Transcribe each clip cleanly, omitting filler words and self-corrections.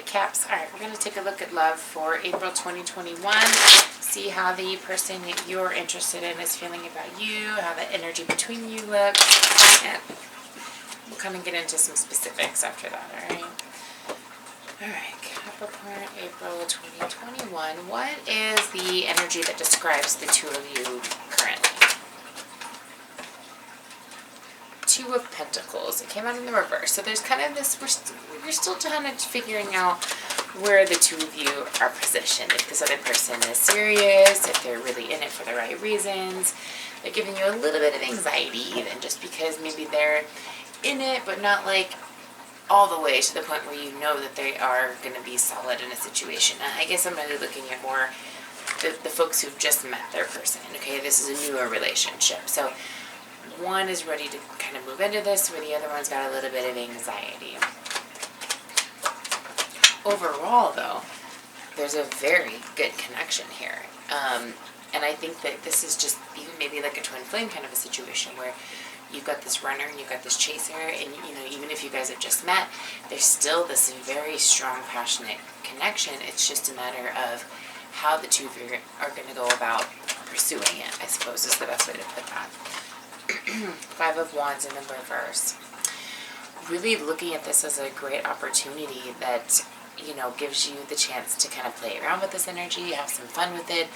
Caps. All right, we're going to take a look at love for April 2021. See how the person that you're interested in is feeling about you, how the energy between you looks, and we'll kind of get into some specifics after that, all right? All right, Capricorn, April 2021. What is the energy that describes the two of you currently? Two of Pentacles. It came out in the reverse. So there's kind of this, we're still kind of figuring out where the two of you are positioned. If this other person is serious, if they're really in it for the right reasons. They're giving you a little bit of anxiety even, just because maybe they're in it, but not like all the way to the point where you know that they are going to be solid in a situation. I guess I'm really looking at more the folks who've just met their person. Okay, this is a newer relationship. So one is ready to kind of move into this, where the other one's got a little bit of anxiety. Overall, though, there's a very good connection here. And I think that this is just even maybe like a twin flame kind of a situation where you've got this runner and you've got this chaser, and you know, even if you guys have just met, there's still this very strong, passionate connection. It's just a matter of how the two of you are going to go about pursuing it, I suppose is the best way to put that. Five of Wands in the reverse. Really looking at this as a great opportunity that, you know, gives you the chance to kind of play around with this energy, have some fun with it,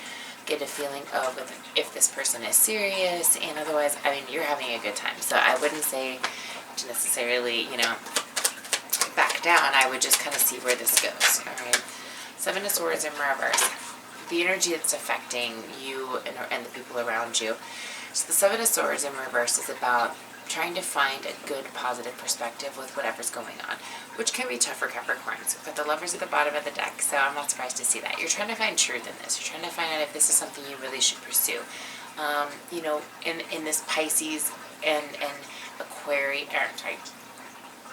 get a feeling of if this person is serious, and otherwise, I mean, you're having a good time. So I wouldn't say to necessarily, you know, back down. I would just kind of see where this goes. All right. Seven of Swords in reverse. The energy that's affecting you and the people around you. So the Seven of Swords in reverse is about trying to find a good, positive perspective with whatever's going on, which can be tough for Capricorns. But the Lovers at the bottom of the deck, so I'm not surprised to see that. You're trying to find truth in this. You're trying to find out if this is something you really should pursue. You know, in this Pisces and Aquarius,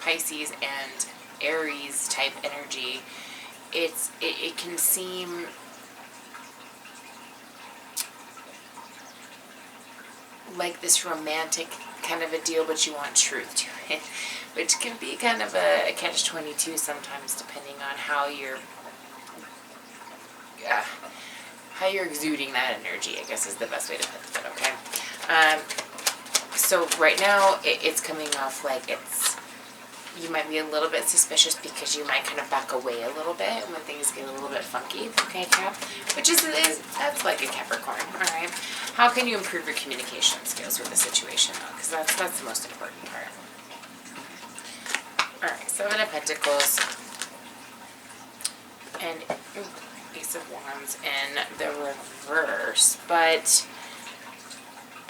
Pisces and Aries type energy, it can seem like this romantic kind of a deal, but you want truth to it, which can be kind of a catch-22 sometimes, depending on how you're exuding that energy, I guess is the best way to put it, okay? So right now, it's coming off like you might be a little bit suspicious because you might kind of back away a little bit when things get a little bit funky, okay, Cap? Which that's like a Capricorn, all right? How can you improve your communication skills with the situation, though? Because that's the most important part. All right, Seven of Pentacles and Ace of Wands in the reverse, but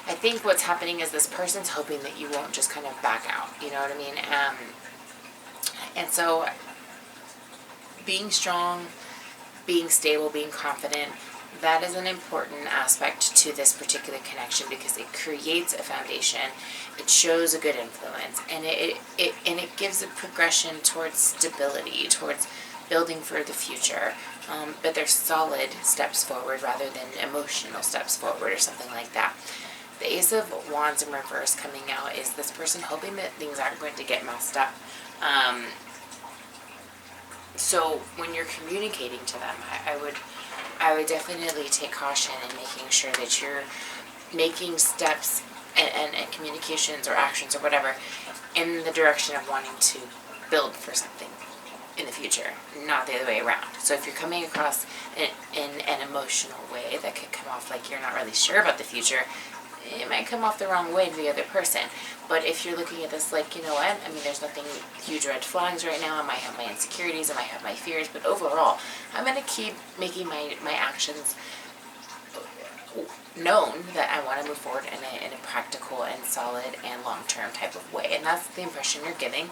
I think what's happening is this person's hoping that you won't just kind of back out, you know what I mean? And so being strong, being stable, being confident, that is an important aspect to this particular connection because it creates a foundation, it shows a good influence, and it gives a progression towards stability, towards building for the future. But they're solid steps forward rather than emotional steps forward or something like that. The Ace of Wands in reverse coming out is this person hoping that things aren't going to get messed up. So when you're communicating to them, I would definitely take caution in making sure that you're making steps and communications or actions or whatever in the direction of wanting to build for something in the future, not the other way around. So if you're coming across in an emotional way that could come off like you're not really sure about the future, it might come off the wrong way to the other person. But if you're looking at this like, you know what, I mean, there's nothing huge red flags right now. I might have my insecurities, I might have my fears, but overall, I'm going to keep making my actions known that I want to move forward in a practical and solid and long-term type of way. And that's the impression you're giving.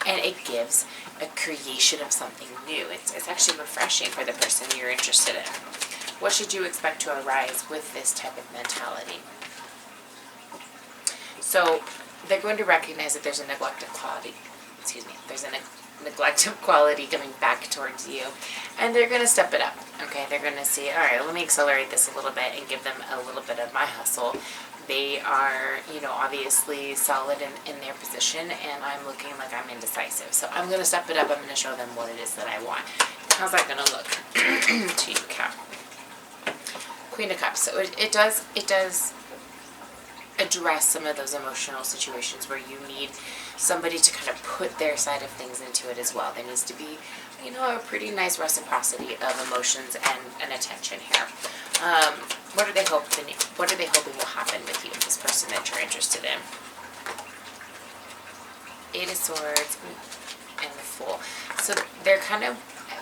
And it gives a creation of something new. It's actually refreshing for the person you're interested in. What should you expect to arise with this type of mentality? So they're going to recognize that there's a neglected quality. There's a neglective quality coming back towards you, and they're going to step it up. Okay, they're going to see, all right, let me accelerate this a little bit and give them a little bit of my hustle, They are, obviously solid in their position, and I'm looking like I'm indecisive. So I'm going to step it up. I'm going to show them what it is that I want. How's that going to look to you, Cap? Queen of Cups. So it does address some of those emotional situations where you need somebody to kind of put their side of things into it as well. There needs to be, a pretty nice reciprocity of emotions and attention here. What are they hoping will happen with you, this person that you're interested in? 8 of Swords and the Fool. So they're kind of,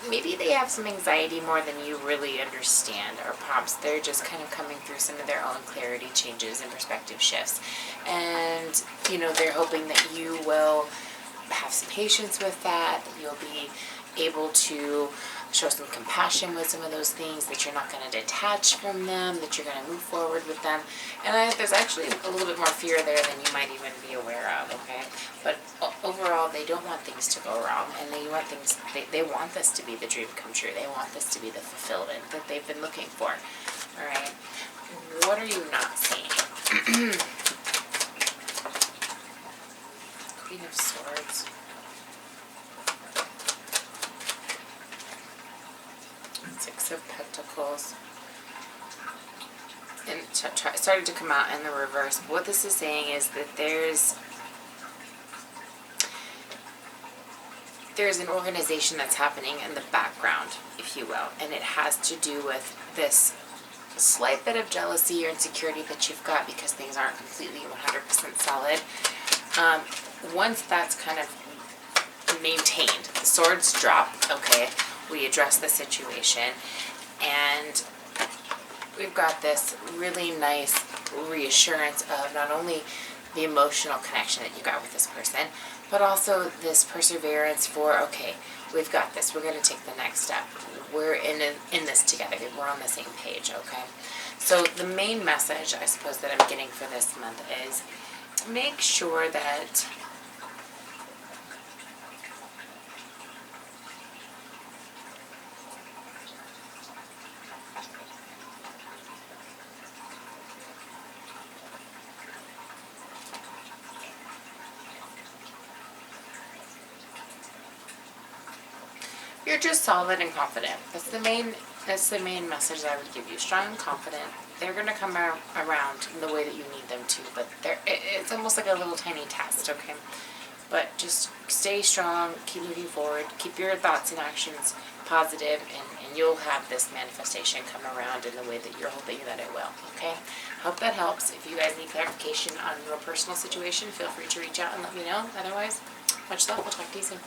maybe they have some anxiety more than you really understand, or perhaps they're just kind of coming through some of their own clarity changes and perspective shifts. And, they're hoping that you will have some patience with that, that you'll be able to show some compassion with some of those things, that you're not going to detach from them, that you're going to move forward with them. And there's actually a little bit more fear there than you might even be aware of, okay? But overall, they don't want things to go wrong, and they want they want this to be the dream come true. They want this to be the fulfillment that they've been looking for, all right? What are you not seeing? Queen of Swords. Six of Pentacles. And started to come out in the reverse. What this is saying is that there's an organization that's happening in the background, if you will, and it has to do with this slight bit of jealousy or insecurity that you've got because things aren't completely 100% solid. Once that's kind of maintained, the swords drop, okay, we address the situation, and we've got this really nice reassurance of not only the emotional connection that you got with this person, but also this perseverance for, okay, we've got this, we're going to take the next step, we're in this together, we're on the same page, okay? So the main message, I suppose, that I'm getting for this month is make sure that you're just solid and confident. That's the main message that I would give you. Strong and confident. They're going to come around in the way that you need them to, but it's almost like a little tiny test, okay? But just stay strong, keep moving forward, keep your thoughts and actions positive, and you'll have this manifestation come around in the way that you're hoping that it will, okay? Hope that helps. If you guys need clarification on your personal situation, feel free to reach out and let me know. Otherwise, much love. We'll talk to you soon.